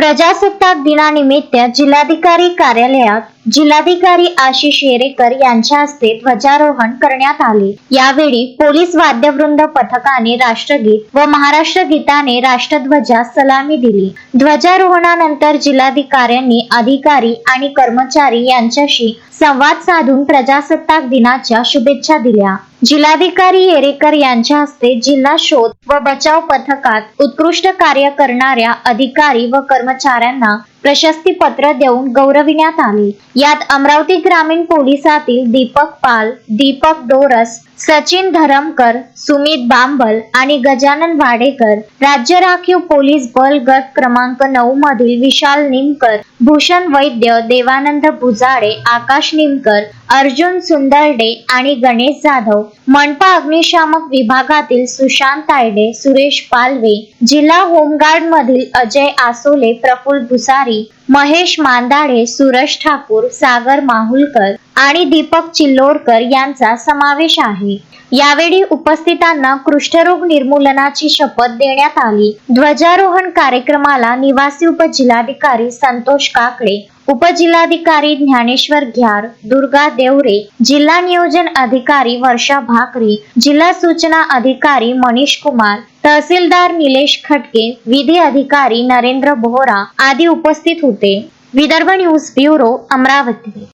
प्रजासत्ताक दिनानिमित्त जिल्हाधिकारी कार्यालयात जिल्हाधिकारी आशिष येरेकर यांच्या हस्ते ध्वजारोहण करण्यात आले। यावेळी पोलीस वाद्यवृंद पथकाने राष्ट्रगीत व महाराष्ट्र गीताने राष्ट्रध्वजास सलामी दिली। ध्वजारोहणानंतर जिल्हाधिकाऱ्यांनी अधिकारी आणि कर्मचारी यांच्याशी संवाद साधून प्रजासत्ताक दिनाच्या शुभेच्छा दिल्या। जिल्हाधिकारी येरेकर यांच्या हस्ते जिल्हा शोध व बचाव पथकात उत्कृष्ट कार्य करणाऱ्या अधिकारी व कर्मचाऱ्यांना प्रशस्ती पत्र देऊन गौरविण्यात आले। यात अमरावती ग्रामीण पोलिसातील दीपक पाल, दीपक डोरस, सचिन धरमकर, सुमित बांबल आणि गजानन वाडेकर, राज्य राखीव पोलीस बल गट क्रमांक 9 मधील विशाल निमकर, भूषण वैद्य, देवानंद बुजाडे, आकाश निमकर, अर्जुन सुंदरडे आणि गणेश जाधव, मनपा अग्निशामक विभागातील सुशांत तायडे, सुरेश पालवे, जिल्हा होमगार्ड मधील अजय आसोले, प्रफुल्ल भुसारी, महेश मांदाडे, सुरेश ठाकूर, सागर माहुलकर आणि दीपक चिल्लोरकर यांचा समावेश आहे। यावेळी उपस्थितांना कुष्ठरोग निर्मूलनाची शपथ देण्यात आली। ध्वजारोहण कार्यक्रमाला निवासी उपजिल्हाधिकारी संतोष काकडे, उपजिल्हाधिकारी ज्ञानेश्वर घ्यार, दुर्गा देवरे, जिल्हा नियोजन अधिकारी वर्षा भाकरी, जिल्हा सूचना अधिकारी मनीष कुमार, तहसीलदार निलेश खटके, विधी अधिकारी नरेंद्र बोहरा आदी उपस्थित होते। Vidarbha news bureau, Amravati.